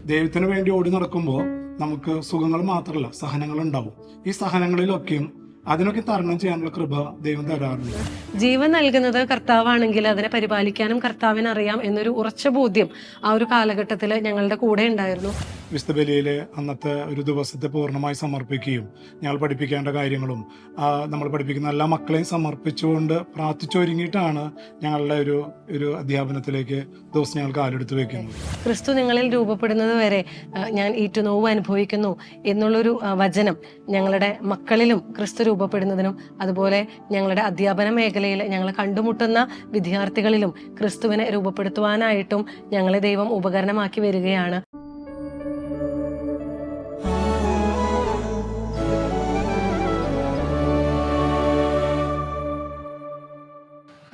ദൈവത്തിന് വേണ്ടി ഓടി നടക്കുമ്പോൾ നമുക്ക് സുഖങ്ങൾ മാത്രമല്ല സഹനങ്ങൾ ഉണ്ടാവും. ഈ സഹനങ്ങളിലൊക്കെയും അതിനൊക്കെ തരണം ചെയ്യാനുള്ള കൃപ ദൈവം തരാറുണ്ട്. ജീവൻ നൽകുന്നത് കർത്താവാണെങ്കിൽ അതിനെ പരിപാലിക്കാനും കർത്താവിന് അറിയാം എന്നൊരു ഉറച്ച ബോധ്യം ആ ഒരു കാലഘട്ടത്തിൽ ഞങ്ങളുടെ കൂടെ ഉണ്ടായിരുന്നു. വിശുദ്ധ ബലിയിലെ അന്നത്തെ ഒരു ദിവസത്തെ പൂർണ്ണമായി സമർപ്പിക്കുകയും ഞങ്ങൾ പഠിപ്പിക്കേണ്ട കാര്യങ്ങളും നമ്മൾ പഠിപ്പിക്കുന്ന എല്ലാ മക്കളെയും സമർപ്പിച്ചുകൊണ്ട് പ്രാർത്ഥിച്ചൊരുങ്ങിയിട്ടാണ് ഞങ്ങളുടെ ഒരു അധ്യാപനത്തിലേക്ക് ദിവസം ഞങ്ങൾ കാലെടുത്ത് വെക്കുന്നത്. ക്രിസ്തു നിങ്ങളിൽ രൂപപ്പെടുന്നത് വരെ ഞാൻ ഈറ്റുനോവ് അനുഭവിക്കുന്നു എന്നുള്ളൊരു വചനം ഞങ്ങളുടെ മക്കളിലും ക്രിസ്തു രൂപപ്പെടുന്നതിനും അതുപോലെ ഞങ്ങളുടെ അധ്യാപന മേഖലയിൽ ഞങ്ങൾ കണ്ടുമുട്ടുന്ന വിദ്യാർത്ഥികളിലും ക്രിസ്തുവിനെ രൂപപ്പെടുത്തുവാനായിട്ടും ഞങ്ങളെ ദൈവം ഉപകരണമാക്കി വരികയാണ്.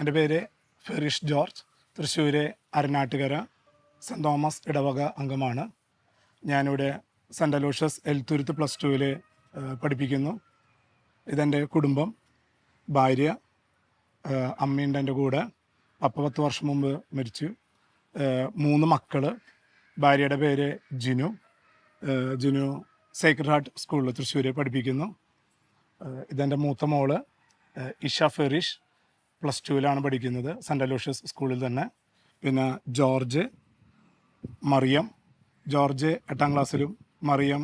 എൻ്റെ പേര് ഫെറിഷ് ജോർജ്, തൃശ്ശൂര് അരനാട്ടുകര സെൻറ് തോമസ് ഇടവക അംഗമാണ്. ഞാനിവിടെ സെൻ്റ് അലോഷ്യസ് എൽത്തുരുത്ത് +2 പഠിപ്പിക്കുന്നു. ഇതെൻ്റെ കുടുംബം, ഭാര്യ, അമ്മയുണ്ട് എൻ്റെ കൂടെ. പപ്പ 10 വർഷം മുമ്പ് മരിച്ചു. 3 മക്കൾ. ഭാര്യയുടെ പേര് ജിനു. ജിനു സേക്രഡ് ഹാർട്ട് സ്കൂളിൽ തൃശ്ശൂർ പഠിപ്പിക്കുന്നു. ഇതെൻ്റെ മൂത്ത മോള് ഇഷ ഫെറിഷ്, +2 പഠിക്കുന്നത് സെൻ്റ് അലോഷ്യസ് സ്കൂളിൽ തന്നെ. പിന്നെ ജോർജ്, മറിയം. ജോർജ് 8ാം ക്ലാസ്സിലും മറിയം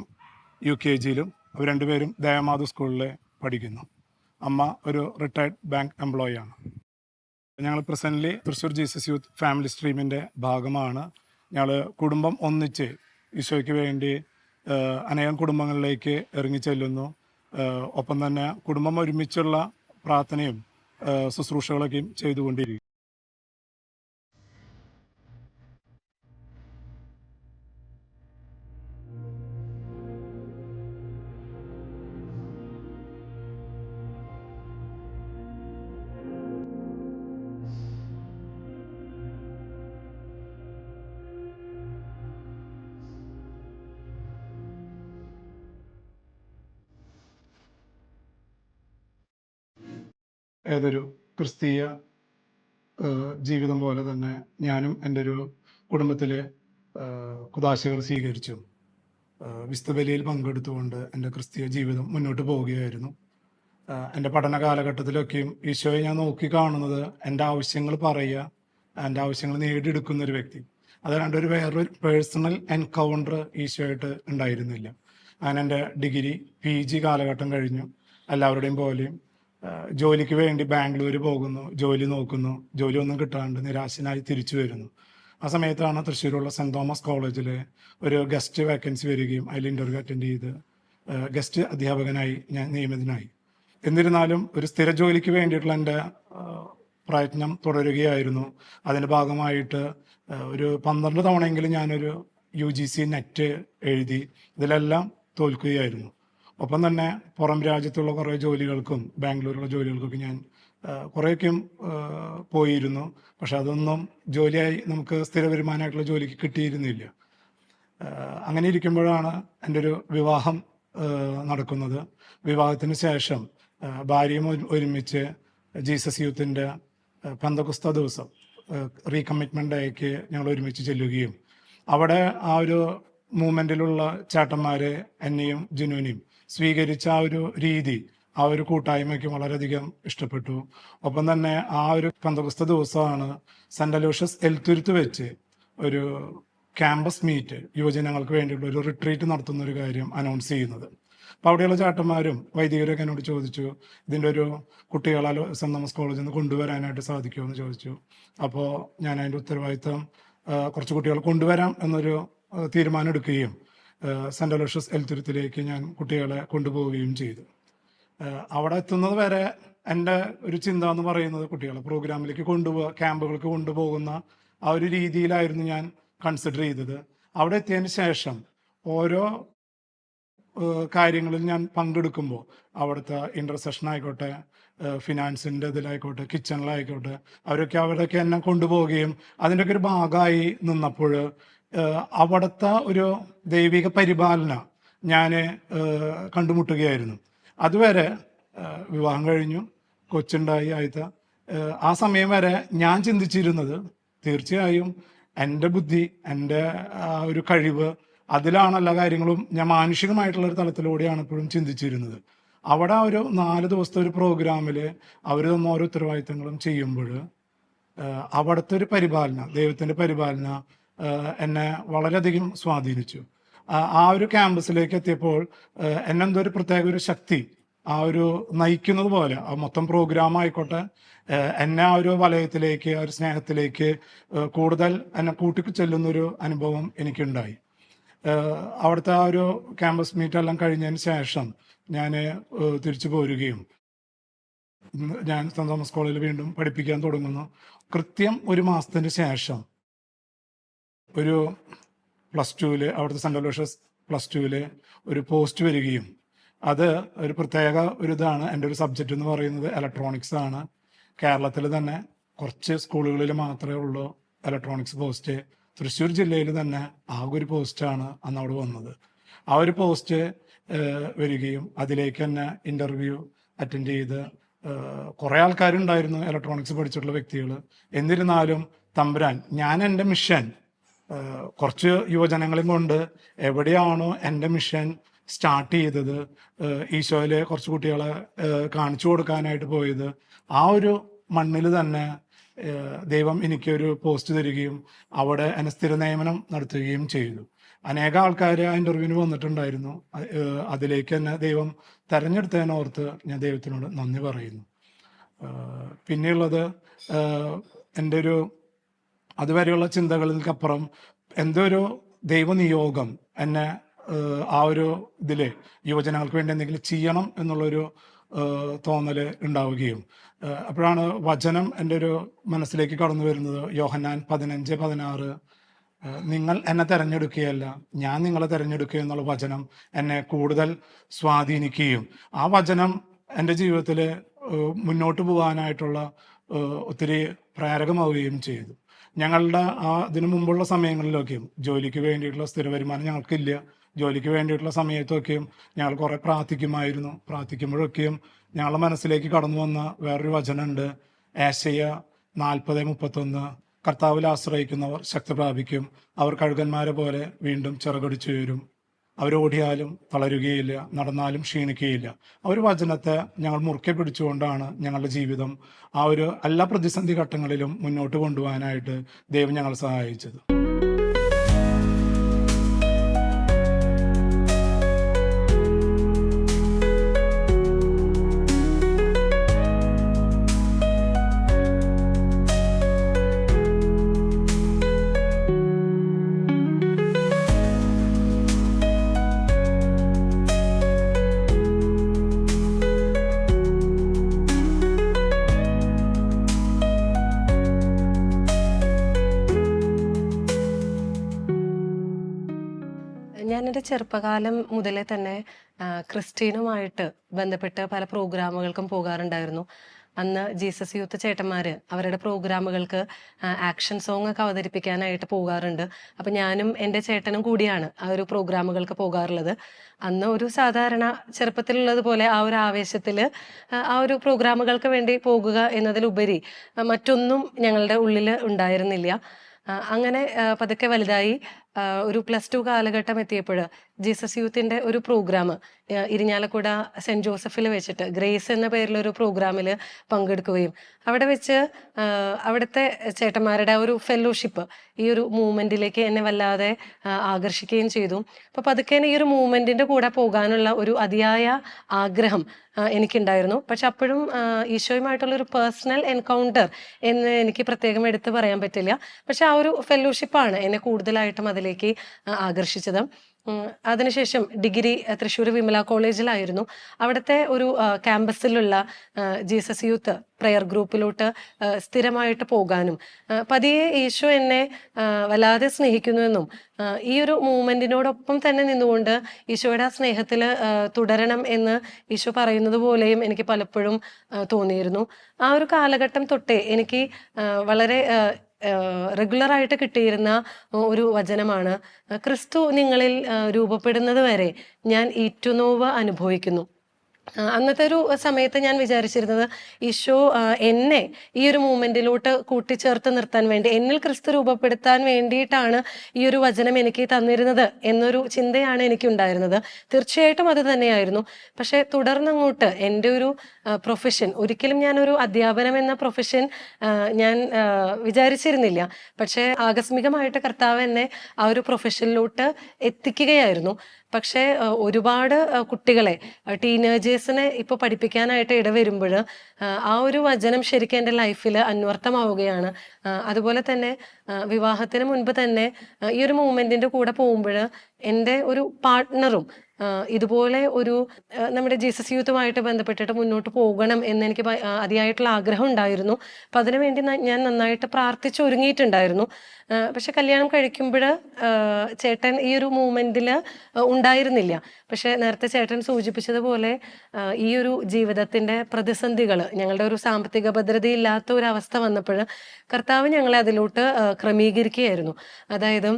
UKGയിലും. അവർ രണ്ടുപേരും ദേവമാധു സ്കൂളിൽ പഠിക്കുന്നു. അമ്മ ഒരു റിട്ടയർഡ് ബാങ്ക് എംപ്ലോയി ആണ്. ഞങ്ങൾ presently Thrissur Jesus youth family സ്ട്രീമിൻ്റെ ഭാഗമാണ്. ഞങ്ങൾ കുടുംബം ഒന്നിച്ച് ഈശോയ്ക്ക് വേണ്ടി അനേകം കുടുംബങ്ങളിലേക്ക് ഇറങ്ങിച്ചെല്ലുന്നു. ഒപ്പം തന്നെ കുടുംബം ഒരുമിച്ചുള്ള പ്രാർത്ഥനയും ശുശ്രൂഷകളൊക്കെയും ചെയ്തുകൊണ്ടിരിക്കും. ഏതൊരു ക്രിസ്തീയ ജീവിതം പോലെ തന്നെ ഞാനും എൻ്റെ ഒരു കുടുംബത്തിലെ കുദാശകൾ സ്വീകരിച്ചു വിശുദ്ധ ബലിയിൽ പങ്കെടുത്തുകൊണ്ട് എൻ്റെ ക്രിസ്തീയ ജീവിതം മുന്നോട്ട് പോവുകയായിരുന്നു. എൻ്റെ പഠന കാലഘട്ടത്തിലൊക്കെയും ഈശോയെ ഞാൻ നോക്കി കാണുന്നത് എൻ്റെ ആവശ്യങ്ങൾ പറയുക, എൻ്റെ ആവശ്യങ്ങൾ നേടിയെടുക്കുന്ന ഒരു വ്യക്തി. അതല്ലാണ്ട് വേറൊരു പേഴ്സണൽ എൻകൗണ്ടർ ഈശോയായിട്ട് ഉണ്ടായിരുന്നില്ല. അങ്ങനെ എൻ്റെ ഡിഗ്രി PG കാലഘട്ടം കഴിഞ്ഞു. എല്ലാവരുടെയും പോലെയും ജോലിക്ക് വേണ്ടി ബാംഗ്ലൂർ പോകുന്നു, ജോലി നോക്കുന്നു. ജോലി ഒന്നും കിട്ടാണ്ട് നിരാശനായി തിരിച്ചു വരുന്നു. ആ സമയത്താണ് തൃശ്ശൂരുള്ള സെൻറ് തോമസ് കോളേജിൽ ഒരു ഗസ്റ്റ് വേക്കൻസി വരികയും അതിൽ ഇൻ്റർവ്യൂ അറ്റൻഡ് ചെയ്ത് ഗസ്റ്റ് അധ്യാപകനായി ഞാൻ നിയമിതനായി. എന്നിരുന്നാലും ഒരു സ്ഥിര ജോലിക്ക് വേണ്ടിയിട്ടുള്ള എൻ്റെ പ്രയത്നം തുടരുകയായിരുന്നു. അതിൻ്റെ ഭാഗമായിട്ട് ഒരു 12 തവണയെങ്കിലും ഞാനൊരു UGC നെറ്റ് എഴുതി. ഇതിലെല്ലാം തോൽക്കുകയായിരുന്നു. ഒപ്പം തന്നെ പുറം രാജ്യത്തുള്ള കുറേ ജോലികൾക്കും ബാംഗ്ലൂരുള്ള ജോലികൾക്കൊക്കെ ഞാൻ കുറേയൊക്കെയും പോയിരുന്നു. പക്ഷെ അതൊന്നും ജോലിയായി നമുക്ക് സ്ഥിര വരുമാനമായിട്ടുള്ള ജോലിക്ക് കിട്ടിയിരുന്നില്ല. അങ്ങനെ ഇരിക്കുമ്പോഴാണ് എൻ്റെ ഒരു വിവാഹം നടക്കുന്നത്. വിവാഹത്തിന് ശേഷം ഭാര്യയും ഒരുമിച്ച് ജീസസ് യൂത്തിൻ്റെ പെന്തക്കോസ്ത ദിവസം റീകമ്മിറ്റ്മെൻ്റ് ഡേക്ക് ഞങ്ങൾ ഒരുമിച്ച് ചെല്ലുകയും അവിടെ ആ ഒരു മൂവ്മെൻറ്റിലുള്ള ചേട്ടന്മാരെ എന്നെയും ജിനുവിനെയും സ്വീകരിച്ച ആ ഒരു രീതി, ആ ഒരു കൂട്ടായ്മയ്ക്ക് വളരെയധികം ഇഷ്ടപ്പെട്ടു. ഒപ്പം തന്നെ ആ ഒരു പെന്തക്കോസ്ത ദിവസമാണ് സെൻ്റ് അലോഷ്യസ് എൽത്തുരുത്ത് വെച്ച് ഒരു ക്യാമ്പസ് മീറ്റ് യുവജനങ്ങൾക്ക് വേണ്ടിയുള്ള ഒരു റിട്രീറ്റ് നടത്തുന്ന ഒരു കാര്യം അനൗൺസ് ചെയ്യുന്നത്. അപ്പോൾ അവിടെയുള്ള ചേട്ടന്മാരും വൈദികരൊക്കെ എന്നോട് ചോദിച്ചു, ഇതിൻ്റെ ഒരു കുട്ടികളെ സെൻറ് തോമസ് കോളേജിൽ നിന്ന് കൊണ്ടുവരാനായിട്ട് സാധിക്കുമോ എന്ന് ചോദിച്ചു. അപ്പോൾ ഞാൻ അതിൻ്റെ ഉത്തരവാദിത്തം കുറച്ച് കുട്ടികൾ കൊണ്ടുവരാം എന്നൊരു തീരുമാനം എടുക്കുകയും സെൻ്റ് അലോഷ്യസ് എൽത്തുരുത്തിലേക്ക് ഞാൻ കുട്ടികളെ കൊണ്ടുപോവുകയും ചെയ്തു. അവിടെ എത്തുന്നത് വരെ എൻ്റെ ഒരു ചിന്ത എന്ന് പറയുന്നത് കുട്ടികളെ പ്രോഗ്രാമിലേക്ക് ക്യാമ്പുകൾക്ക് കൊണ്ടുപോകുന്ന ആ ഒരു രീതിയിലായിരുന്നു ഞാൻ കൺസിഡർ ചെയ്തത്. അവിടെ എത്തിയതിന് ശേഷം ഓരോ കാര്യങ്ങളിൽ ഞാൻ പങ്കെടുക്കുമ്പോൾ അവിടുത്തെ ഇൻ്റർസെഷൻ ആയിക്കോട്ടെ, ഫിനാൻസിൻ്റെ ഇതിലായിക്കോട്ടെ, കിച്ചണിലായിക്കോട്ടെ, അവരൊക്കെ എന്നെ കൊണ്ടുപോവുകയും അതിൻ്റെയൊക്കെ ഒരു ഭാഗമായി നിന്നപ്പോൾ അവിടുത്തെ ഒരു ദൈവിക പരിപാലന ഞാൻ കണ്ടുമുട്ടുകയായിരുന്നു. അതുവരെ വിവാഹം കഴിഞ്ഞു, കൊച്ചുണ്ടായി ആദ്യത്തെ ആ സമയം വരെ ഞാൻ ചിന്തിച്ചിരുന്നത് തീർച്ചയായും എൻ്റെ ബുദ്ധി, എൻ്റെ ഒരു കഴിവ് അതിലാണ് എല്ലാ കാര്യങ്ങളും ഞാൻ മാനുഷികമായിട്ടുള്ള ഒരു തലത്തിലൂടെയാണ് ഇപ്പോഴും ചിന്തിച്ചിരുന്നത്. അവിടെ ഒരു 4 ദിവസത്തെ ഒരു പ്രോഗ്രാമിൽ അവർ തന്ന ഓരോ ഉത്തരവാദിത്തങ്ങളും ചെയ്യുമ്പോൾ അവിടുത്തെ ഒരു പരിപാലന, ദൈവത്തിൻ്റെ പരിപാലന എന്നെ വളരെയധികം സ്വാധീനിച്ചു. ആ ഒരു ക്യാമ്പസിലേക്ക് എത്തിയപ്പോൾ എന്നെന്തോ ഒരു പ്രത്യേക ഒരു ശക്തി ആ ഒരു നയിക്കുന്നത് പോലെ, ആ മൊത്തം പ്രോഗ്രാം ആയിക്കോട്ടെ, എന്നെ ആ ഒരു വലയത്തിലേക്ക്, ആ ഒരു സ്നേഹത്തിലേക്ക് കൂടുതൽ എന്നെ കൂട്ടി ചെല്ലുന്നൊരു അനുഭവം എനിക്കുണ്ടായി. അവിടുത്തെ ആ ഒരു ക്യാമ്പസ് മീറ്റ് എല്ലാം കഴിഞ്ഞതിന് ശേഷം ഞാൻ തിരിച്ചു പോരുകയും ഞാൻ സെൻറ് തോമസ് കോളേജിൽ വീണ്ടും പഠിപ്പിക്കാൻ തുടങ്ങുന്നു. കൃത്യം 1 മാസത്തിന് ശേഷം ഒരു +2 അവിടുത്തെ സെൻറ് അലോഷ്യസ് +2 ഒരു പോസ്റ്റ് വരികയും, അത് ഒരു പ്രത്യേക ഒരു ഇതാണ്. എൻ്റെ ഒരു സബ്ജക്റ്റ് എന്ന് പറയുന്നത് ഇലക്ട്രോണിക്സ് ആണ്. കേരളത്തിൽ തന്നെ കുറച്ച് സ്കൂളുകളിൽ മാത്രമേ ഉള്ളൂ ഇലക്ട്രോണിക്സ് പോസ്റ്റ്. തൃശ്ശൂർ ജില്ലയിൽ തന്നെ ആകെ ഒരു പോസ്റ്റാണ് അന്ന് അവിടെ വന്നത്. ആ ഒരു പോസ്റ്റ് വരികയും അതിലേക്ക് തന്നെ ഇൻ്റർവ്യൂ അറ്റൻഡ് ചെയ്ത് കുറേ ആൾക്കാരുണ്ടായിരുന്നു, ഇലക്ട്രോണിക്സ് പഠിച്ചിട്ടുള്ള വ്യക്തികൾ. എന്നിരുന്നാലും തമ്പുരാൻ, ഞാൻ എൻ്റെ മിഷൻ കുറച്ച് യുവജനങ്ങളെയും കൊണ്ട് എവിടെയാണോ എൻ്റെ മിഷൻ സ്റ്റാർട്ട് ചെയ്തത്, ഈശോയിലെ കുറച്ച് കുട്ടികളെ കാണിച്ചു കൊടുക്കാനായിട്ട് പോയത്, ആ ഒരു മണ്ണിൽ തന്നെ ദൈവം എനിക്കൊരു പോസ്റ്റ് തരികയും അവിടെ എന്നെ സ്ഥിര നിയമനം നടത്തുകയും ചെയ്തു. അനേകം ആൾക്കാർ ആ ഇൻ്റർവ്യൂവിന് വന്നിട്ടുണ്ടായിരുന്നു. അതിലേക്ക് തന്നെ ദൈവം തെരഞ്ഞെടുത്തതിനോർത്ത് ഞാൻ ദൈവത്തിനോട് നന്ദി പറയുന്നു. പിന്നെയുള്ളത് എൻ്റെ ഒരു അതുവരെയുള്ള ചിന്തകൾക്കപ്പുറം എന്തോ ഒരു ദൈവനിയോഗം എന്നെ ആ ഒരു ഇതിൽ യുവജനങ്ങൾക്ക് വേണ്ടി എന്തെങ്കിലും ചെയ്യണം എന്നുള്ളൊരു തോന്നൽ ഉണ്ടാവുകയും, അപ്പോഴാണ് വചനം എൻ്റെ ഒരു മനസ്സിലേക്ക് കടന്നു വരുന്നത്. യോഹന്നാൻ 15:16 നിങ്ങൾ എന്നെ തിരഞ്ഞെടുക്കുകയല്ല, ഞാൻ നിങ്ങളെ തിരഞ്ഞെടുക്കുക എന്നുള്ള വചനം എന്നെ കൂടുതൽ സ്വാധീനിക്കുകയും ആ വചനം എൻ്റെ ജീവിതത്തിൽ മുന്നോട്ട് പോകാനായിട്ടുള്ള ഒത്തിരി പ്രേരകമാവുകയും ചെയ്തു. ഞങ്ങളുടെ അതിനു മുമ്പുള്ള സമയങ്ങളിലൊക്കെയും ജോലിക്ക് വേണ്ടിയിട്ടുള്ള സ്ഥിര വരുമാനം ഞങ്ങൾക്കില്ല. ജോലിക്ക് വേണ്ടിയിട്ടുള്ള സമയത്തൊക്കെയും ഞങ്ങൾ കുറേ പ്രാർത്ഥിക്കുമായിരുന്നു. പ്രാർത്ഥിക്കുമ്പോഴൊക്കെയും ഞങ്ങളുടെ മനസ്സിലേക്ക് കടന്നു വന്ന വേറൊരു വചനമുണ്ട്, ഏശയ്യ 40:31. കർത്താവിൽ ആശ്രയിക്കുന്നവർ ശക്തി പ്രാപിക്കും, അവർ കഴുകന്മാരെ പോലെ വീണ്ടും ചിറകടിച്ചു വരും, അവരോടിയാലും തളരുകയില്ല, നടന്നാലും ക്ഷീണിക്കുകയില്ല. ആ ഒരു വചനത്തെ ഞങ്ങൾ മുറുക്കെ പിടിച്ചുകൊണ്ടാണ് ഞങ്ങളുടെ ജീവിതം ആ ഒരു എല്ലാ പ്രതിസന്ധി ഘട്ടങ്ങളിലും മുന്നോട്ട് കൊണ്ടുപോകാനായിട്ട് ദൈവം ഞങ്ങളെ സഹായിച്ചത്. ഞാൻ എൻ്റെ ചെറുപ്പകാലം മുതലേ തന്നെ ക്രിസ്ത്യനുമായിട്ട് ബന്ധപ്പെട്ട് പല പ്രോഗ്രാമുകൾക്കും പോകാറുണ്ടായിരുന്നു. അന്ന് ജീസസ് യൂത്ത് ചേട്ടന്മാർ അവരുടെ പ്രോഗ്രാമുകൾക്ക് ആക്ഷൻ സോങ് ഒക്കെ അവതരിപ്പിക്കാനായിട്ട് പോകാറുണ്ട്. അപ്പം ഞാനും എൻ്റെ ചേട്ടനും കൂടിയാണ് ആ ഒരു പ്രോഗ്രാമുകൾക്ക് പോകാറുള്ളത്. അന്ന് ഒരു സാധാരണ ചെറുപ്പത്തിലുള്ളതുപോലെ ആ ഒരു ആവേശത്തിൽ ആ ഒരു പ്രോഗ്രാമുകൾക്ക് വേണ്ടി പോകുക എന്നതിലുപരി മറ്റൊന്നും ഞങ്ങളുടെ ഉള്ളിൽ ഉണ്ടായിരുന്നില്ല. അങ്ങനെ പതുക്കെ വലുതായി ഒരു +2 കാലഘട്ടം എത്തിയപ്പോൾ ജീസസ് യൂത്തിൻ്റെ ഒരു പ്രോഗ്രാം ഇരിഞ്ഞാലക്കുട സെൻറ്റ് ജോസഫിൽ വെച്ചിട്ട് ഗ്രേസ് എന്ന പേരിലൊരു പ്രോഗ്രാമിൽ പങ്കെടുക്കുകയും അവിടെ വെച്ച് അവിടുത്തെ ചേട്ടന്മാരുടെ ഒരു ഫെലോഷിപ്പ് ഈ ഒരു മൂവ്മെൻറ്റിലേക്ക് എന്നെ വല്ലാതെ ആകർഷിക്കുകയും ചെയ്തു. അപ്പോൾ പതുക്കെ ഈ ഒരു മൂവ്മെൻറ്റിൻ്റെ കൂടെ പോകാനുള്ള ഒരു അതിയായ ആഗ്രഹം എനിക്കുണ്ടായിരുന്നു. പക്ഷെ അപ്പോഴും ഈശോയുമായിട്ടുള്ളൊരു പേഴ്സണൽ എൻകൗണ്ടർ എന്ന് എനിക്ക് പ്രത്യേകം എടുത്ത് പറയാൻ പറ്റില്ല. പക്ഷെ ആ ഒരു ഫെലോഷിപ്പാണ് എന്നെ കൂടുതലായിട്ടും അതിലേക്ക് ആകർഷിച്ചത്. അതിനുശേഷം ഡിഗ്രി തൃശ്ശൂർ വിമല കോളേജിലായിരുന്നു. അവിടുത്തെ ഒരു ക്യാമ്പസിലുള്ള ജീസസ് യൂത്ത് പ്രെയർ ഗ്രൂപ്പിലോട്ട് സ്ഥിരമായിട്ട് പോകാനും പതിയെ ഈശോ എന്നെ വല്ലാതെ സ്നേഹിക്കുന്നുവെന്നും ഈ ഒരു മൂവ്മെൻറ്റിനോടൊപ്പം തന്നെ നിന്നുകൊണ്ട് ഈശോയുടെ ആ സ്നേഹത്തിൽ തുടരണം എന്ന് ഈശോ പറയുന്നത് പോലെയും എനിക്ക് പലപ്പോഴും തോന്നിയിരുന്നു. ആ ഒരു കാലഘട്ടം തൊട്ടേ എനിക്ക് വളരെ റെഗുലറായിട്ട് കിട്ടിയിരുന്ന ഒരു വചനമാണ്, ക്രിസ്തു നിങ്ങളിൽ രൂപപ്പെടുന്നത് വരെ ഞാൻ ഈറ്റുനോവ് അനുഭവിക്കുന്നു. അന്നത്തെ ഒരു സമയത്ത് ഞാൻ വിചാരിച്ചിരുന്നത് ഈശോ എന്നെ ഈ ഒരു മൂമെന്റിലോട്ട് കൂട്ടിച്ചേർത്ത് നിർത്താൻ വേണ്ടി, എന്നിൽ ക്രിസ്തു രൂപപ്പെടുത്താൻ വേണ്ടിയിട്ടാണ് ഈ ഒരു വചനം എനിക്ക് തന്നിരുന്നത് എന്നൊരു ചിന്തയാണ് എനിക്കുണ്ടായിരുന്നത്. തീർച്ചയായിട്ടും അത് തന്നെയായിരുന്നു. പക്ഷെ തുടർന്നങ്ങോട്ട് എൻ്റെ ഒരു പ്രൊഫഷൻ, ഒരിക്കലും ഞാനൊരു അധ്യാപനം എന്ന പ്രൊഫഷൻ ഞാൻ വിചാരിച്ചിരുന്നില്ല. പക്ഷേ ആകസ്മികമായിട്ട് കർത്താവ് എന്നെ ആ ഒരു പ്രൊഫഷനിലോട്ട് എത്തിക്കുകയായിരുന്നു. പക്ഷേ ഒരുപാട് കുട്ടികളെ, ടീനേജേഴ്സിനെ ഇപ്പോൾ പഠിപ്പിക്കാനായിട്ട് ഇടവരുമ്പോൾ ആ ഒരു വചനം ശരിക്കും എൻ്റെ ലൈഫിൽ അന്വർത്ഥമാവുകയാണ്. അതുപോലെ തന്നെ വിവാഹത്തിന് മുൻപ് തന്നെ ഈ ഒരു മൂവ്മെൻറ്റിൻ്റെ കൂടെ പോകുമ്പോൾ എൻ്റെ ഒരു പാർട്ട്ണറും ഇതുപോലെ ഒരു നമ്മുടെ ജീസസ് യൂത്തുമായിട്ട് ബന്ധപ്പെട്ടിട്ട് മുന്നോട്ട് പോകണം എന്നെനിക്ക് അതിയായിട്ടുള്ള ആഗ്രഹം ഉണ്ടായിരുന്നു. അപ്പം അതിനുവേണ്ടി ഞാൻ നന്നായിട്ട് പ്രാർത്ഥിച്ചൊരുങ്ങിയിട്ടുണ്ടായിരുന്നു. പക്ഷെ കല്യാണം കഴിക്കുമ്പോൾ ചേട്ടൻ ഈ ഒരു മൂവ്മെൻറ്റിൽ ഉണ്ടായിരുന്നില്ല. പക്ഷെ നേരത്തെ ചേട്ടൻ സൂചിപ്പിച്ചതുപോലെ ഈ ഒരു ജീവിതത്തിൻ്റെ പ്രതിസന്ധികൾ, ഞങ്ങളുടെ ഒരു സാമ്പത്തിക ഭദ്രതയില്ലാത്ത ഒരു അവസ്ഥ വന്നപ്പോൾ കർത്താവ് ഞങ്ങളെ അതിലോട്ട് ക്രമീകരിക്കുകയായിരുന്നു. അതായത്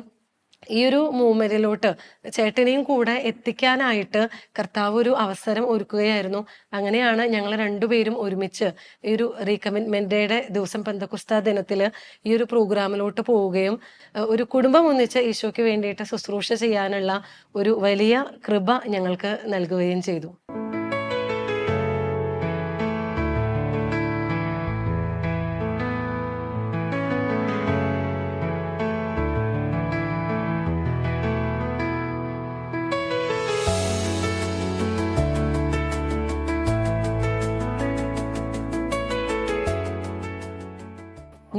ഈ ഒരു മൂവ്മെന്റിലോട്ട് ചേട്ടനെയും കൂടെ എത്തിക്കാനായിട്ട് കർത്താവ് ഒരു അവസരം ഒരുക്കുകയായിരുന്നു. അങ്ങനെയാണ് ഞങ്ങൾ രണ്ടുപേരും ഒരുമിച്ച് ഈ ഒരു റീകമ്മിറ്റ്മെന്റ് ഡേയുടെ ദിവസം, പെന്തക്കോസ്താ ദിനത്തിൽ ഈ ഒരു പ്രോഗ്രാമിലോട്ട് പോവുകയും ഒരു കുടുംബം ഒന്നിച്ച് ഈശോയ്ക്ക് വേണ്ടിയിട്ട് ശുശ്രൂഷ ചെയ്യാനുള്ള ഒരു വലിയ കൃപ ഞങ്ങൾക്ക് നൽകുകയും ചെയ്തു.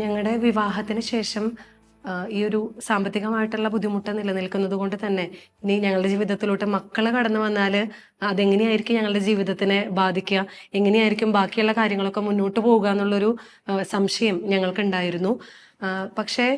ഞങ്ങളുടെ വിവാഹത്തിന് ശേഷം ഈ ഒരു സാമ്പത്തികമായിട്ടുള്ള ബുദ്ധിമുട്ട് നിലനിൽക്കുന്നത് കൊണ്ട് തന്നെ ഇനി ഞങ്ങളുടെ ജീവിതത്തിലോട്ട് മക്കൾ കടന്നു വന്നാൽ അതെങ്ങനെയായിരിക്കും ഞങ്ങളുടെ ജീവിതത്തിനെ ബാധിക്കുക, എങ്ങനെയായിരിക്കും ബാക്കിയുള്ള കാര്യങ്ങളൊക്കെ മുന്നോട്ട് പോകുക എന്നുള്ളൊരു സംശയം ഞങ്ങൾക്കുണ്ടായിരുന്നു. പക്ഷേ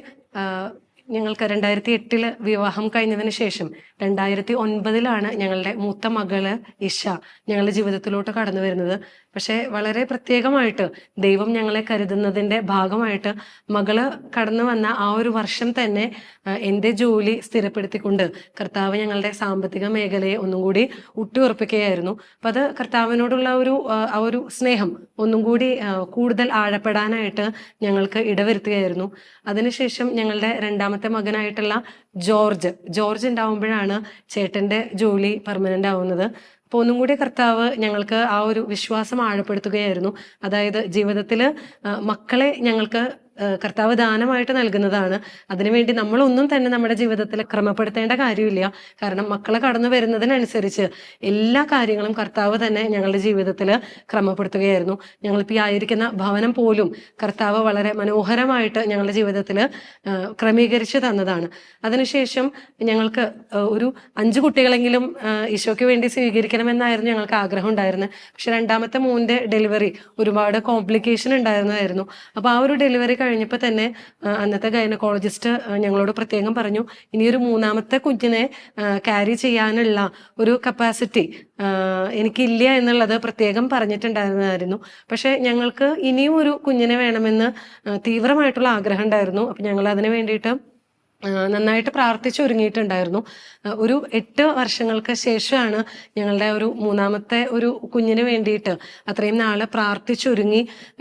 ഞങ്ങൾക്ക് 2008 വിവാഹം കഴിഞ്ഞതിന് ശേഷം 2009 ഞങ്ങളുടെ മൂത്ത മകള് ഇഷ ഞങ്ങളുടെ ജീവിതത്തിലോട്ട് കടന്നു വരുന്നത്. പക്ഷെ വളരെ പ്രത്യേകമായിട്ട് ദൈവം ഞങ്ങളെ കരുതുന്നതിൻ്റെ ഭാഗമായിട്ട് മകള് കടന്നു വന്ന ആ ഒരു വർഷം തന്നെ എൻ്റെ ജോലി സ്ഥിരപ്പെടുത്തിക്കൊണ്ട് കർത്താവ് ഞങ്ങളുടെ സാമ്പത്തിക മേഖലയെ ഒന്നും കൂടി ഊട്ടിയുറപ്പിക്കുകയായിരുന്നു. അപ്പം അത് കർത്താവിനോടുള്ള ആ ഒരു സ്നേഹം ഒന്നും കൂടി കൂടുതൽ ആഴപ്പെടാനായിട്ട് ഞങ്ങൾക്ക് ഇടവരുത്തുകയായിരുന്നു. അതിനുശേഷം ഞങ്ങളുടെ രണ്ടാമത്തെ മകനായിട്ടുള്ള ജോർജ് ഉണ്ടാവുമ്പോഴാണ് ചേട്ടൻ്റെ ജോലി പെർമനൻ്റ് ആവുന്നത്. അപ്പോൾ ഒന്നും കൂടി കർത്താവ് ഞങ്ങൾക്ക് ആ ഒരു വിശ്വാസം ആഴപ്പെടുത്തുകയായിരുന്നു. അതായത് ജീവിതത്തിൽ മക്കളെ ഞങ്ങൾക്ക് കർത്താവ് ദാനമായിട്ട് നൽകുന്നതാണ്. അതിനുവേണ്ടി നമ്മളൊന്നും തന്നെ നമ്മുടെ ജീവിതത്തിൽ ക്രമപ്പെടുത്തേണ്ട കാര്യമില്ല. കാരണം മക്കളെ കടന്നു വരുന്നതിനനുസരിച്ച് എല്ലാ കാര്യങ്ങളും കർത്താവ് തന്നെ ഞങ്ങളുടെ ജീവിതത്തിൽ ക്രമപ്പെടുത്തുകയായിരുന്നു. ഞങ്ങളിപ്പോൾ ഈ ആയിരിക്കുന്ന ഭവനം പോലും കർത്താവ് വളരെ മനോഹരമായിട്ട് ഞങ്ങളുടെ ജീവിതത്തിൽ ക്രമീകരിച്ച് തന്നതാണ്. അതിനുശേഷം ഞങ്ങൾക്ക് ഒരു 5 കുട്ടികളെങ്കിലും ഈശോയ്ക്ക് വേണ്ടി സ്വീകരിക്കണമെന്നായിരുന്നു ഞങ്ങൾക്ക് ആഗ്രഹം ഉണ്ടായിരുന്നത്. പക്ഷെ രണ്ടാമത്തെ മോൻ്റെ ഡെലിവറി ഒരുപാട് കോംപ്ലിക്കേഷൻ ഉണ്ടായിരുന്നതായിരുന്നു. അപ്പോൾ ആ ഒരു ഡെലിവറി കഴിഞ്ഞപ്പോൾ തന്നെ അന്നത്തെ ഗൈനക്കോളജിസ്റ്റ് ഞങ്ങളോട് പ്രത്യേകം പറഞ്ഞു, ഇനിയൊരു 3ാമത്തെ കുഞ്ഞിനെ ക്യാരി ചെയ്യാനുള്ള ഒരു കപ്പാസിറ്റി എനിക്കില്ല എന്നുള്ളത് പ്രത്യേകം പറഞ്ഞിട്ടുണ്ടായിരുന്നതായിരുന്നു. പക്ഷെ ഞങ്ങൾക്ക് ഇനിയും ഒരു കുഞ്ഞിനെ വേണമെന്ന് തീവ്രമായിട്ടുള്ള ആഗ്രഹം ഉണ്ടായിരുന്നു. അപ്പം ഞങ്ങൾ അതിന് വേണ്ടിയിട്ട് നന്നായിട്ട് പ്രാർത്ഥിച്ചൊരുങ്ങിയിട്ടുണ്ടായിരുന്നു. ഒരു 8 വർഷങ്ങൾക്ക് ശേഷമാണ് ഞങ്ങളുടെ ഒരു 3ാമത്തെ ഒരു കുഞ്ഞിന് വേണ്ടിയിട്ട് അത്രയും നാൾ പ്രാർത്ഥിച്ചൊരുങ്ങി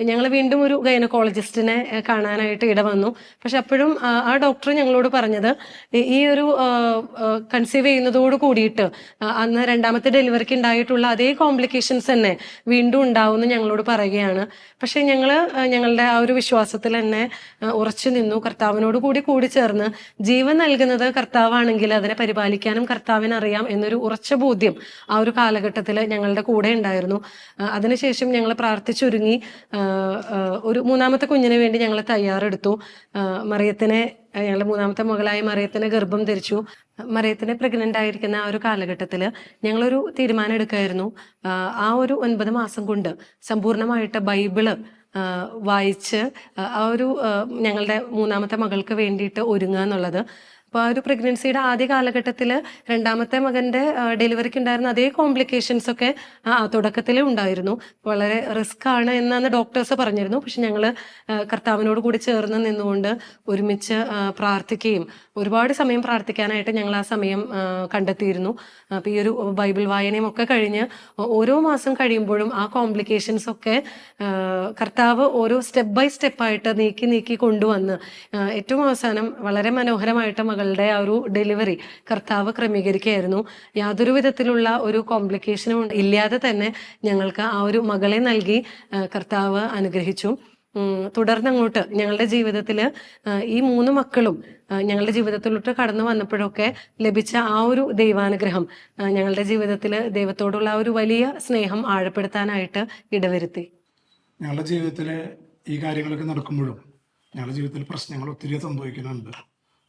ഞങ്ങൾ വീണ്ടും ഒരു ഗൈനക്കോളജിസ്റ്റിനെ കാണാനായിട്ട് ഇടവന്നു. പക്ഷെ അപ്പോഴും ആ ഡോക്ടർ ഞങ്ങളോട് പറഞ്ഞത് ഈ ഒരു കൺസീവ് ചെയ്യുന്നതോട് കൂടിയിട്ട് അന്ന് 2ാമത്തെ ഡെലിവറിക്ക് ഉണ്ടായിട്ടുള്ള അതേ കോംപ്ലിക്കേഷൻസ് തന്നെ വീണ്ടും ഉണ്ടാവുമെന്ന് ഞങ്ങളോട് പറയുകയാണ്. പക്ഷെ ഞങ്ങളുടെ ആ ഒരു വിശ്വാസത്തിൽ തന്നെ ഉറച്ചു നിന്നു. കർത്താവിനോട് കൂടി ചേർന്ന് ജീവൻ നൽകുന്നത് കർത്താവാണെങ്കിൽ അതിനെ പരിപാലിക്കാനും കർത്താവിന് അറിയാം എന്നൊരു ഉറച്ച ബോധ്യം ആ ഒരു കാലഘട്ടത്തിൽ ഞങ്ങളുടെ കൂടെ ഉണ്ടായിരുന്നു. അതിനുശേഷം ഞങ്ങൾ പ്രാർത്ഥിച്ചൊരുങ്ങി ഒരു 3ാമത്തെ കുഞ്ഞിന് വേണ്ടി ഞങ്ങൾ തയ്യാറെടുത്തു. ഞങ്ങളുടെ 3ാമത്തെ മകളായ മറിയത്തിനെ ഗർഭം ധരിച്ചു. മറിയത്തിനെ പ്രഗ്നൻ്റ് ആയിരിക്കുന്ന ആ ഒരു കാലഘട്ടത്തിൽ ഞങ്ങളൊരു തീരുമാനം എടുക്കായിരുന്നു. ആ ഒരു 9 മാസം കൊണ്ട് സമ്പൂർണ്ണമായിട്ട് ബൈബിള് വായിച്ച് ആ ഒരു ഞങ്ങളുടെ 3ാമത്തെ മകൾക്ക് വേണ്ടിയിട്ട് ഒരുങ്ങുക എന്നുള്ളത്. അപ്പോൾ ആ ഒരു പ്രഗ്നൻസിയുടെ ആദ്യ കാലഘട്ടത്തിൽ രണ്ടാമത്തെ മകൻ്റെ ഡെലിവറിക്ക് ഉണ്ടായിരുന്ന അതേ കോംപ്ലിക്കേഷൻസ് ഒക്കെ തുടക്കത്തിൽ ഉണ്ടായിരുന്നു. വളരെ റിസ്ക് ആണ് എന്നാണ് ഡോക്ടേഴ്സ് പറഞ്ഞിരുന്നു. പക്ഷെ ഞങ്ങൾ കർത്താവിനോട് കൂടി ചേർന്ന് നിന്നുകൊണ്ട് ഒരുമിച്ച് പ്രാർത്ഥിക്കുകയും ഒരുപാട് സമയം പ്രാർത്ഥിക്കാനായിട്ട് ഞങ്ങൾ ആ സമയം കണ്ടെത്തിയിരുന്നു. അപ്പോൾ ഈ ഒരു ബൈബിൾ വായനയും ഒക്കെ കഴിഞ്ഞ് ഓരോ മാസം കഴിയുമ്പോഴും ആ കോംപ്ലിക്കേഷൻസ് ഒക്കെ കർത്താവ് ഓരോ സ്റ്റെപ്പ് ബൈ സ്റ്റെപ്പായിട്ട് നീക്കി കൊണ്ടുവന്ന് ഏറ്റവും അവസാനം വളരെ മനോഹരമായിട്ട് മകളുടെ ആ ഒരു ഡെലിവറി കർത്താവ് ക്രമീകരിക്കുകയായിരുന്നു. യാതൊരു വിധത്തിലുള്ള ഒരു കോംപ്ലിക്കേഷനും ഇല്ലാതെ തന്നെ ഞങ്ങൾക്ക് ആ ഒരു മകളെ നൽകി കർത്താവ് അനുഗ്രഹിച്ചു. തുടർന്നങ്ങോട്ട് ഞങ്ങളുടെ ജീവിതത്തിൽ ഈ 3 മക്കളും ഞങ്ങളുടെ ജീവിതത്തിലോട്ട് കടന്നു വന്നപ്പോഴൊക്കെ ലഭിച്ച ആ ഒരു ദൈവാനുഗ്രഹം ഞങ്ങളുടെ ജീവിതത്തിൽ ദൈവത്തോടുള്ള ആ ഒരു വലിയ സ്നേഹം ആഴപ്പെടുത്താനായിട്ട് ഇടവരുത്തി. ഞങ്ങളുടെ ജീവിതത്തിൽ ഈ കാര്യങ്ങളൊക്കെ നടക്കുമ്പോഴും ഞങ്ങളുടെ ജീവിതത്തിൽ പ്രശ്നങ്ങൾ ഒത്തിരി സംഭവിക്കുന്നുണ്ട്.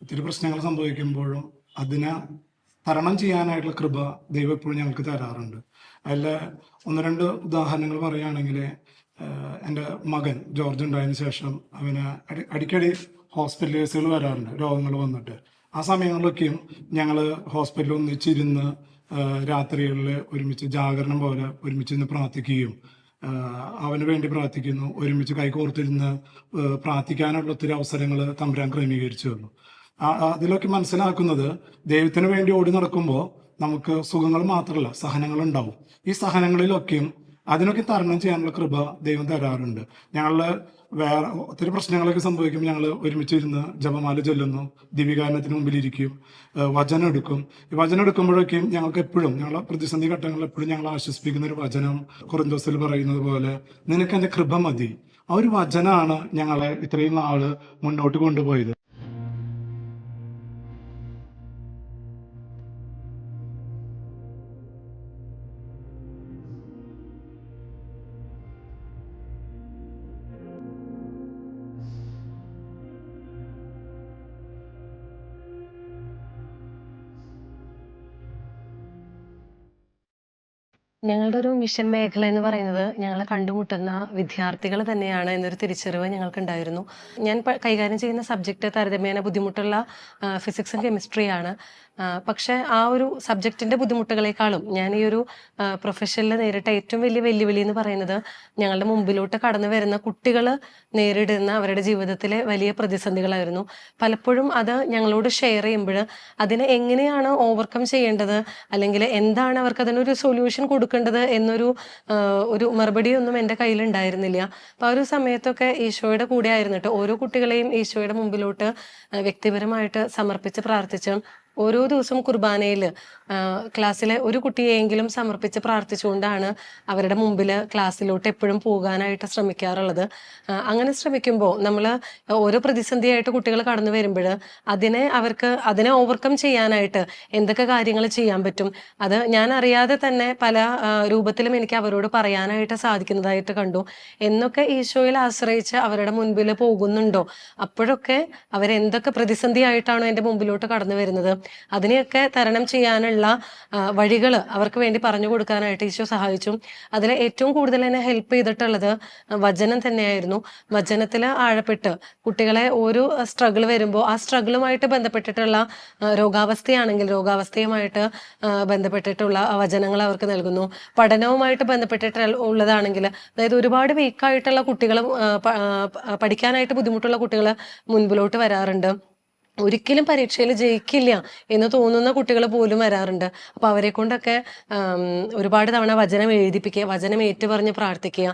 ഒത്തിരി പ്രശ്നങ്ങൾ സംഭവിക്കുമ്പോഴും അതിനെ തരണം ചെയ്യാനായിട്ടുള്ള കൃപ ദൈവം എപ്പോഴും ഞങ്ങൾക്ക് തരാറുണ്ട്. അതിൽ 1-2 ഉദാഹരണങ്ങൾ പറയുകയാണെങ്കിൽ, എൻ്റെ മകൻ ജോർജ് ഉണ്ടായതിനു ശേഷം അവന് അടിക്കടി ഹോസ്പിറ്റൽ കേസുകൾ വരാറുണ്ട്, രോഗങ്ങൾ വന്നിട്ട്. ആ സമയങ്ങളിലൊക്കെയും ഞങ്ങൾ ഹോസ്പിറ്റലിൽ ഒന്നിച്ചിരുന്ന് രാത്രികളിൽ ഒരുമിച്ച് ജാഗരണം പോലെ ഒരുമിച്ചിരുന്ന് പ്രാർത്ഥിക്കുകയും അവന് വേണ്ടി പ്രാർത്ഥിക്കുന്നു. ഒരുമിച്ച് കൈകോർത്തിരുന്ന് പ്രാർത്ഥിക്കാനുള്ള ഒത്തിരി അവസരങ്ങൾ തമ്പുരാൻ ക്രമീകരിച്ചു തന്നു. അതിലൊക്കെ മനസ്സിലാക്കുന്നത്, ദൈവത്തിന് വേണ്ടി ഓടി നടക്കുമ്പോൾ നമുക്ക് സുഖങ്ങൾ മാത്രമല്ല സഹനങ്ങൾ ഉണ്ടാവും. ഈ സഹനങ്ങളിലൊക്കെയും അതിനൊക്കെ തരണം ചെയ്യാനുള്ള കൃപ ദൈവം തരാറുണ്ട്. ഞങ്ങൾ വേറെ ഒത്തിരി പ്രശ്നങ്ങളൊക്കെ സംഭവിക്കുമ്പോൾ ഞങ്ങൾ ഒരുമിച്ചിരുന്ന് ജപമാല ചൊല്ലുന്നു, ദിവികാരണത്തിന് മുമ്പിലിരിക്കും, വചനം എടുക്കും. ഈ വചനം എടുക്കുമ്പോഴൊക്കെയും ഞങ്ങൾക്ക് എപ്പോഴും ഞങ്ങളുടെ പ്രതിസന്ധി ഘട്ടങ്ങളിൽ എപ്പോഴും ഞങ്ങൾ ആശ്വസിപ്പിക്കുന്ന ഒരു വചനം കൊറിന്തോസിൽ പറയുന്നത് പോലെ, നിനക്ക് എൻ്റെ കൃപ മതി. ആ ഒരു വചനമാണ് ഞങ്ങളെ ഇത്രയും നാള് മുന്നോട്ട് കൊണ്ടുപോയത്. ഞങ്ങളുടെ ഒരു മിഷൻ മേഖല എന്ന് പറയുന്നത് ഞങ്ങളെ കണ്ടുമുട്ടുന്ന വിദ്യാർത്ഥികൾ തന്നെയാണ് എന്നൊരു തിരിച്ചറിവ് ഞങ്ങൾക്കുണ്ടായിരുന്നു. ഞാൻ കൈകാര്യം ചെയ്യുന്ന സബ്ജക്റ്റ് താരതമ്യേന ബുദ്ധിമുട്ടുള്ള ഫിസിക്സും കെമിസ്ട്രിയാണ്. പക്ഷെ ആ ഒരു സബ്ജക്റ്റിൻ്റെ ബുദ്ധിമുട്ടുകളെക്കാളും ഞാൻ ഈ ഒരു പ്രൊഫഷനിൽ നേരിട്ട ഏറ്റവും വലിയ വെല്ലുവിളി എന്ന് പറയുന്നത് ഞങ്ങളുടെ മുമ്പിലോട്ട് കടന്നു വരുന്ന കുട്ടികൾ നേരിടുന്ന അവരുടെ ജീവിതത്തിലെ വലിയ പ്രതിസന്ധികളായിരുന്നു. പലപ്പോഴും അത് ഞങ്ങളോട് ഷെയർ ചെയ്യുമ്പോൾ അതിനെ എങ്ങനെയാണ് ഓവർകം ചെയ്യേണ്ടത്, അല്ലെങ്കിൽ എന്താണ് അവർക്ക് അതിനൊരു സൊല്യൂഷൻ കൊടുക്കേണ്ടത് എന്നൊരു മറുപടിയൊന്നും എൻ്റെ കയ്യിലുണ്ടായിരുന്നില്ല. അപ്പോൾ ആ ഒരു സമയത്തൊക്കെ ഈശോയുടെ കൂടെ ആയിരുന്നിട്ട് ഓരോ കുട്ടികളെയും ഈശോയുടെ മുമ്പിലോട്ട് വ്യക്തിപരമായിട്ട് സമർപ്പിച്ച് പ്രാർത്ഥിച്ച് ഓരോ ദിവസവും കുർബാനയിൽ ക്ലാസ്സിലെ ഒരു കുട്ടിയെങ്കിലും സമർപ്പിച്ച് പ്രാർത്ഥിച്ചുകൊണ്ടാണ് അവരുടെ മുമ്പിൽ ക്ലാസ്സിലോട്ട് എപ്പോഴും പോകാനായിട്ട് ശ്രമിക്കാറുള്ളത്. അങ്ങനെ ശ്രമിക്കുമ്പോൾ നമ്മൾ ഓരോ പ്രതിസന്ധിയായിട്ട് കുട്ടികൾ കടന്നു വരുമ്പോൾ അതിനെ ഓവർകം ചെയ്യാനായിട്ട് എന്തൊക്കെ കാര്യങ്ങൾ ചെയ്യാൻ പറ്റും, അത് ഞാൻ അറിയാതെ തന്നെ പല രൂപത്തിലും എനിക്ക് അവരോട് പറയാനായിട്ട് സാധിക്കുന്നതായിട്ട് കണ്ടു. എന്നൊക്കെ ഈശോയിൽ ആശ്രയിച്ച് അവരുടെ മുൻപിൽ പോകുന്നുണ്ടോ, അപ്പോഴൊക്കെ അവരെന്തൊക്കെ പ്രതിസന്ധിയായിട്ടാണോ എൻ്റെ മുമ്പിലോട്ട് കടന്നു വരുന്നത്, അതിനെയൊക്കെ തരണം ചെയ്യാനുള്ള വഴികൾ അവർക്ക് വേണ്ടി പറഞ്ഞു കൊടുക്കാനായിട്ട് ഈശോ സഹായിച്ചു. അതിൽ ഏറ്റവും കൂടുതൽ എന്നെ ഹെൽപ്പ് ചെയ്തിട്ടുള്ളത് വചനം തന്നെയായിരുന്നു. വചനത്തിൽ ആഴപ്പെട്ട് കുട്ടികളെ ഓരോ സ്ട്രഗിൾ വരുമ്പോൾ ആ സ്ട്രഗിളുമായിട്ട് ബന്ധപ്പെട്ടിട്ടുള്ള രോഗാവസ്ഥയാണെങ്കിൽ രോഗാവസ്ഥയുമായിട്ട് ബന്ധപ്പെട്ടിട്ടുള്ള വചനങ്ങൾ അവർക്ക് നൽകുന്നു. പഠനവുമായിട്ട് ബന്ധപ്പെട്ടിട്ടുള്ളതാണെങ്കിൽ, അതായത് ഒരുപാട് വീക്കായിട്ടുള്ള കുട്ടികൾ, പഠിക്കാനായിട്ട് ബുദ്ധിമുട്ടുള്ള കുട്ടികൾ മുൻപിലോട്ട് വരാറുണ്ട്. ഒരിക്കലും പരീക്ഷയിൽ ജയിക്കില്ല എന്ന് തോന്നുന്ന കുട്ടികൾ പോലും വരാറുണ്ട്. അപ്പോൾ അവരെ കൊണ്ടൊക്കെ ഒരുപാട് തവണ വചനം എഴുതിപ്പിക്കുക, വചനം ഏറ്റുപറഞ്ഞ് പ്രാർത്ഥിക്കുക.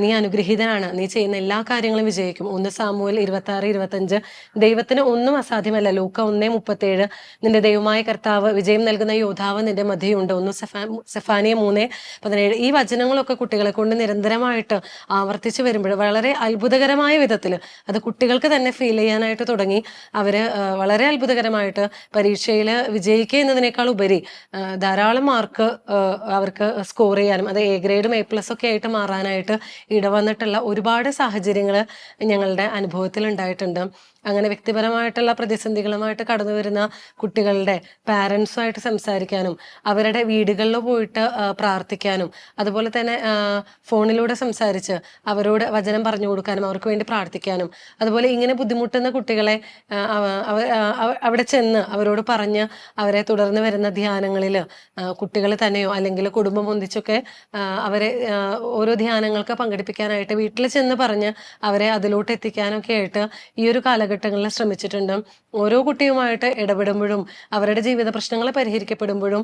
നീ അനുഗ്രഹീതനാണ്, നീ ചെയ്യുന്ന എല്ലാ കാര്യങ്ങളും വിജയിക്കും. 1 സാമുവേൽ 26-25. ദൈവത്തിന് ഒന്നും അസാധ്യമല്ല. ലൂക്ക 1:37. നിന്റെ ദൈവമായ കർത്താവ് വിജയം നൽകുന്ന യോദ്ധാവ് നിന്റെ മധ്യയുണ്ട്. 1 സെഫാനിയ 3:17. ഈ വചനങ്ങളൊക്കെ കുട്ടികളെ കൊണ്ട് നിരന്തരമായിട്ട് ആവർത്തിച്ച് വരുമ്പോൾ വളരെ അത്ഭുതകരമായ വിധത്തിൽ അത് കുട്ടികൾക്ക് തന്നെ ഫീൽ ചെയ്യാനായിട്ട് തുടങ്ങി. അവർ വളരെ അത്ഭുതകരമായിട്ട് പരീക്ഷയിൽ വിജയിക്കുക എന്നതിനേക്കാൾ ഉപരി ധാരാളം മാർക്ക് അവർക്ക് സ്കോർ ചെയ്യാനും അത് എ ഗ്രേഡും A+ ഒക്കെ ആയിട്ട് മാറാനായിട്ട് ഇടവന്നിട്ടുള്ള ഒരുപാട് സാഹചര്യങ്ങൾ ഞങ്ങളുടെ അനുഭവത്തിൽ ഉണ്ടായിട്ടുണ്ട്. അങ്ങനെ വ്യക്തിപരമായിട്ടുള്ള പ്രതിസന്ധികളുമായിട്ട് കടന്നു വരുന്ന കുട്ടികളുടെ പാരൻസുമായിട്ട് സംസാരിക്കാനും അവരുടെ വീടുകളിൽ പോയിട്ട് പ്രാർത്ഥിക്കാനും അതുപോലെ തന്നെ ഫോണിലൂടെ സംസാരിച്ച് അവരോട് വചനം പറഞ്ഞു കൊടുക്കാനും അവർക്ക് വേണ്ടി പ്രാർത്ഥിക്കാനും അതുപോലെ ഇങ്ങനെ ബുദ്ധിമുട്ടുന്ന കുട്ടികളെ അവിടെ ചെന്ന് അവരോട് പറഞ്ഞ് അവരെ തുടർന്ന് വരുന്ന ധ്യാനങ്ങളിൽ കുട്ടികൾ തന്നെയോ അല്ലെങ്കിൽ കുടുംബം ഒന്നിച്ചൊക്കെ അവരെ ഓരോ ധ്യാനങ്ങൾക്ക് പങ്കെടുപ്പിക്കാനായിട്ട് വീട്ടിൽ ചെന്ന് പറഞ്ഞ് അവരെ അതിലോട്ട് എത്തിക്കാനൊക്കെ ആയിട്ട് ഈ ഒരു കാലഘട്ടങ്ങളിൽ ശ്രമിച്ചിട്ടുണ്ട്. ഓരോ കുട്ടിയുമായിട്ട് ഇടപെടുമ്പോഴും അവരുടെ ജീവിത പ്രശ്നങ്ങൾ പരിഹരിക്കപ്പെടുമ്പോഴും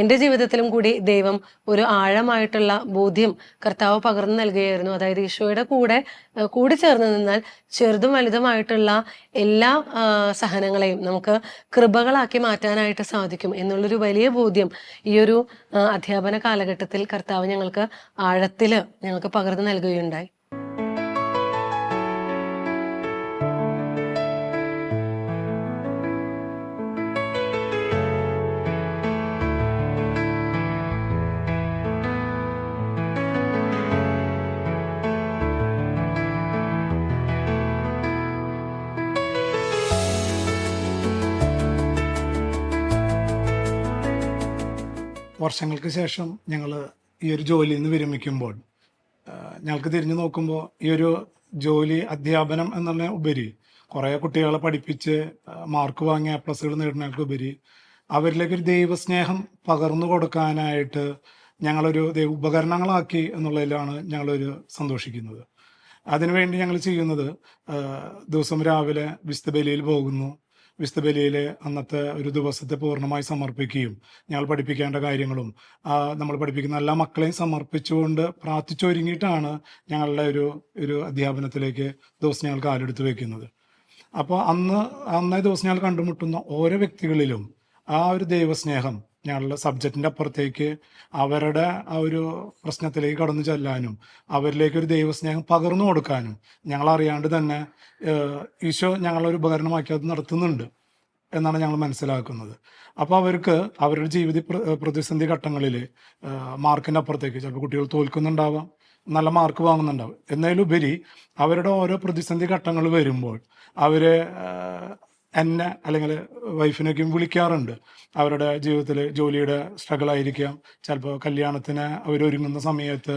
എൻ്റെ ജീവിതത്തിലും കൂടി ദൈവം ഒരു ആഴമായിട്ടുള്ള ബോധ്യം കർത്താവ് പകർന്നു നൽകുകയായിരുന്നു. അതായത് ഈശോയുടെ കൂടി ചേർന്ന് നിന്നാൽ ചെറുതും വലുതുമായിട്ടുള്ള എല്ലാ സഹനങ്ങളെയും നമുക്ക് കൃപകളാക്കി മാറ്റാനായിട്ട് സാധിക്കും എന്നുള്ളൊരു വലിയ ബോധ്യം ഈ ഒരു അധ്യാപന കാലഘട്ടത്തിൽ കർത്താവ് ഞങ്ങൾക്ക് ആഴത്തിൽ ഞങ്ങൾക്ക് പകർന്നു നൽകുകയുണ്ടായി. വർഷങ്ങൾക്ക് ശേഷം ഞങ്ങൾ ഈ ഒരു ജോലിയിൽ നിന്ന് വിരമിക്കുമ്പോൾ ഞങ്ങൾക്ക് തിരിഞ്ഞു നോക്കുമ്പോൾ ഈ ഒരു ജോലി അധ്യാപനം എന്നുള്ള ഉപരി കുറേ കുട്ടികളെ പഠിപ്പിച്ച് മാർക്ക് വാങ്ങിയ പ്ലസുകൾ നേടുന്നതിനുപരി അവരിലേക്ക് ഒരു ദൈവസ്നേഹം പകർന്നു കൊടുക്കാനായിട്ട് ഞങ്ങളൊരു ഉപകരണങ്ങളാക്കി എന്നുള്ളതിലാണ് ഞങ്ങളൊരു സന്തോഷിക്കുന്നത്. അതിനുവേണ്ടി ഞങ്ങൾ ചെയ്യുന്നത് ദിവസം രാവിലെ വിശുദ്ധ ബലിയിൽ പോകുന്നു. വിശുദ്ധ ബലിയിൽ അന്നത്തെ ഒരു ദിവസത്തെ പൂർണ്ണമായി സമർപ്പിക്കുകയും ഞങ്ങൾ പഠിപ്പിക്കേണ്ട കാര്യങ്ങളും നമ്മൾ പഠിപ്പിക്കുന്ന എല്ലാ മക്കളെയും സമർപ്പിച്ചുകൊണ്ട് പ്രാർത്ഥിച്ചൊരുങ്ങിയിട്ടാണ് ഞങ്ങളുടെ ഒരു അധ്യാപനത്തിലേക്ക് ദിവസം ഞങ്ങൾ കാലെടുത്ത് വെക്കുന്നത്. അപ്പോൾ അന്നേ ദിവസം ഞങ്ങൾ കണ്ടുമുട്ടുന്ന ഓരോ വ്യക്തികളിലും ആ ഒരു ദൈവസ്നേഹം ഞങ്ങളുടെ സബ്ജക്റ്റിൻ്റെ അപ്പുറത്തേക്ക് അവരുടെ ആ ഒരു പ്രശ്നത്തിലേക്ക് കടന്നു ചെല്ലാനും അവരിലേക്ക് ഒരു ദൈവസ്നേഹം പകർന്നു കൊടുക്കാനും ഞങ്ങളറിയാണ്ട് തന്നെ ഈശോ ഞങ്ങളൊരു ഉപകരണമാക്കി അത് നടത്തുന്നുണ്ട് എന്നാണ് ഞങ്ങൾ മനസ്സിലാക്കുന്നത്. അപ്പോൾ അവർക്ക് അവരുടെ ജീവിത പ്രതിസന്ധി ഘട്ടങ്ങളിൽ മാർക്കിൻ്റെ അപ്പുറത്തേക്ക് ചിലപ്പോൾ കുട്ടികൾ തോൽക്കുന്നുണ്ടാവാം, നല്ല മാർക്ക് വാങ്ങുന്നുണ്ടാവും. എന്നതിലുപരി അവരുടെ ഓരോ പ്രതിസന്ധി ഘട്ടങ്ങൾ വരുമ്പോൾ അവർ എന്നെ അല്ലെങ്കിൽ വൈഫിനൊക്കെയും വിളിക്കാറുണ്ട്. അവരുടെ ജീവിതത്തിൽ ജോലിയുടെ സ്ട്രഗിൾ ആയിരിക്കാം, ചിലപ്പോൾ കല്യാണത്തിന് അവരൊരുങ്ങുന്ന സമയത്ത്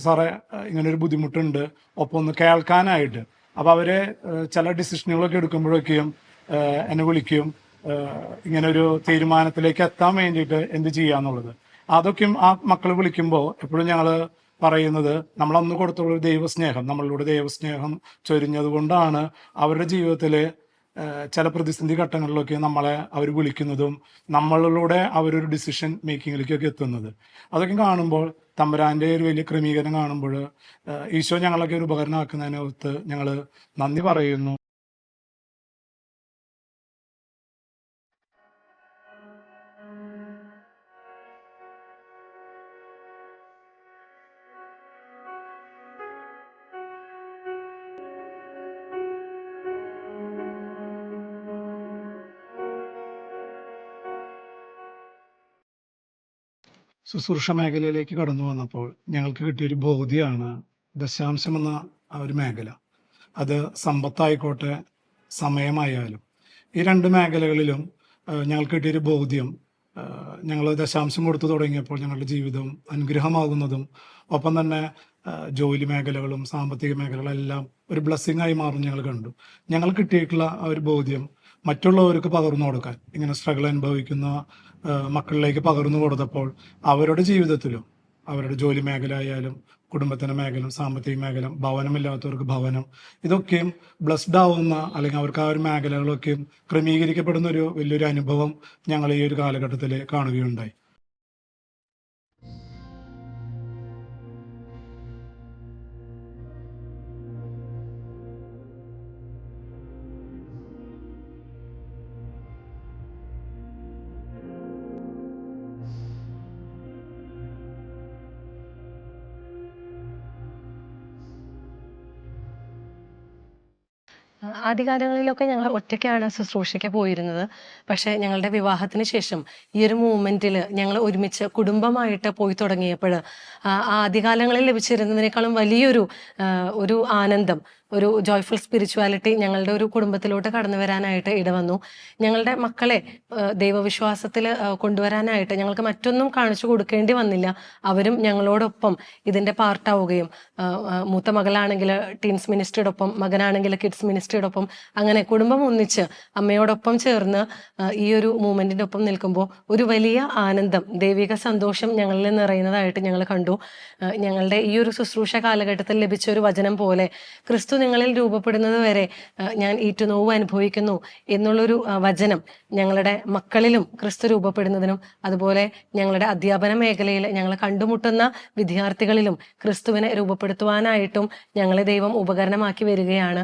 സാറേ ഇങ്ങനൊരു ബുദ്ധിമുട്ടുണ്ട്, ഒപ്പം ഒന്ന് കേൾക്കാനായിട്ട്. അപ്പോൾ അവരെ ചില ഡിസിഷനുകളൊക്കെ എടുക്കുമ്പോഴൊക്കെയും എന്നെ വിളിക്കും, ഇങ്ങനൊരു തീരുമാനത്തിലേക്ക് എത്താൻ വേണ്ടിയിട്ട് എന്ത് ചെയ്യാന്നുള്ളത്. അതൊക്കെയും ആ മക്കൾ വിളിക്കുമ്പോൾ എപ്പോഴും ഞങ്ങൾ പറയുന്നത് നമ്മളന്ന് കൊടുത്തുള്ള ദൈവസ്നേഹം, നമ്മളിലൂടെ ദൈവസ്നേഹം ചൊരിഞ്ഞത് കൊണ്ടാണ് അവരുടെ ജീവിതത്തിൽ ചില പ്രതിസന്ധി ഘട്ടങ്ങളിലൊക്കെ നമ്മളെ അവർ വിളിക്കുന്നതും നമ്മളിലൂടെ അവരൊരു ഡിസിഷൻ മേക്കിങ്ങിലേക്കൊക്കെ എത്തുന്നത്. അതൊക്കെ കാണുമ്പോൾ തമ്പുരാൻ്റെ ഒരു വലിയ ക്രമീകരണം കാണുമ്പോൾ ഈശോ ഞങ്ങളൊക്കെ ഒരു ഉപകരണമാക്കുന്നതിനകത്ത് ഞങ്ങൾ നന്ദി പറയുന്നു. ശുശ്രൂഷ മേഖലയിലേക്ക് കടന്നു വന്നപ്പോൾ ഞങ്ങൾക്ക് കിട്ടിയൊരു ബോധ്യമാണ് ദശാംശം എന്ന ആ ഒരു മേഖല. അത് സമ്പത്തായിക്കോട്ടെ സമയമായാലും ഈ രണ്ട് മേഖലകളിലും ഞങ്ങൾക്ക് കിട്ടിയൊരു ബോധ്യം, ഞങ്ങൾ ദശാംശം കൊടുത്തു തുടങ്ങിയപ്പോൾ ഞങ്ങളുടെ ജീവിതം അനുഗ്രഹമാകുന്നതും ഒപ്പം തന്നെ ജോലി മേഖലകളും സാമ്പത്തിക മേഖലകളെല്ലാം ഒരു ബ്ലെസ്സിങ് ആയി മാറും ഞങ്ങൾ കണ്ടു. ഞങ്ങൾ കിട്ടിയിട്ടുള്ള ആ ഒരു ബോധ്യം മറ്റുള്ളവർക്ക് പകർന്നു കൊടുക്കാൻ, ഇങ്ങനെ സ്ട്രഗിൾ അനുഭവിക്കുന്ന മക്കളിലേക്ക് പകർന്നു കൊടുത്തപ്പോൾ അവരുടെ ജീവിതത്തിലും അവരുടെ ജോലി മേഖല ആയാലും കുടുംബത്തിൻ്റെ മേഖല, സാമ്പത്തിക മേഖല, ഭവനമില്ലാത്തവർക്ക് ഭവനം, ഇതൊക്കെയും ബ്ലസ്ഡ് ആവുന്ന അല്ലെങ്കിൽ അവർക്ക് ആ ഒരു മേഖലകളൊക്കെയും ക്രമീകരിക്കപ്പെടുന്ന ഒരു വലിയൊരു അനുഭവം ഞങ്ങൾ ഈ ഒരു കാലഘട്ടത്തിൽ കാണുകയുണ്ടായി. ആദ്യകാലങ്ങളിലൊക്കെ ഞങ്ങൾ ഒറ്റയ്ക്കാണ് ശുശ്രൂഷയ്ക്ക് പോയിരുന്നത്. പക്ഷേ ഞങ്ങളുടെ വിവാഹത്തിന് ശേഷം ഈ ഒരു മൂവ്മെൻറ്റിൽ ഞങ്ങൾ ഒരുമിച്ച് കുടുംബമായിട്ട് പോയി തുടങ്ങിയപ്പോൾ ആദ്യകാലങ്ങളിൽ ലഭിച്ചിരുന്നതിനേക്കാളും വലിയൊരു ആനന്ദം ഒരു ജോയ്ഫുൾ സ്പിരിച്വാലിറ്റി ഞങ്ങളുടെ ഒരു കുടുംബത്തിലോട്ട് കടന്നു വരാനായിട്ട് ഇടവന്നു. ഞങ്ങളുടെ മക്കളെ ദൈവവിശ്വാസത്തിൽ കൊണ്ടുവരാനായിട്ട് ഞങ്ങൾക്ക് മറ്റൊന്നും കാണിച്ചു കൊടുക്കേണ്ടി വന്നില്ല. അവരും ഞങ്ങളോടൊപ്പം ഇതിൻ്റെ പാർട്ടാവുകയും മൂത്ത മകളാണെങ്കിൽ ടീൻസ് മിനിസ്ട്രിയോടൊപ്പം, മകനാണെങ്കിൽ കിഡ്സ് മിനിസ്ട്രിയോടൊപ്പം, അങ്ങനെ കുടുംബം ഒന്നിച്ച് അമ്മയോടൊപ്പം ചേർന്ന് ഈ ഒരു മൂവ്മെൻറ്റിൻ്റെ ഒപ്പം നിൽക്കുമ്പോൾ ഒരു വലിയ ആനന്ദം, ദൈവിക സന്തോഷം ഞങ്ങളിൽ നിറയുന്നതായിട്ട് ഞങ്ങൾ കണ്ടു. ഞങ്ങളുടെ ഈ ഒരു ശുശ്രൂഷ കാലഘട്ടത്തിൽ ലഭിച്ച ഒരു വചനം പോലെ ക്രിസ്തു നിങ്ങളിൽ രൂപപ്പെടുന്നത് വരെ ഞാൻ ഈറ്റുനോവ് അനുഭവിക്കുന്നു എന്നുള്ളൊരു വചനം ഞങ്ങളുടെ മക്കളിലും ക്രിസ്തു രൂപപ്പെടുന്നതിനും അതുപോലെ ഞങ്ങളുടെ അധ്യാപന മേഖലയിൽ ഞങ്ങൾ കണ്ടുമുട്ടുന്ന വിദ്യാർത്ഥികളിലും ക്രിസ്തുവിനെ രൂപപ്പെടുത്തുവാനായിട്ടും ഞങ്ങളെ ദൈവം ഉപകരണമാക്കി വരികയാണ്.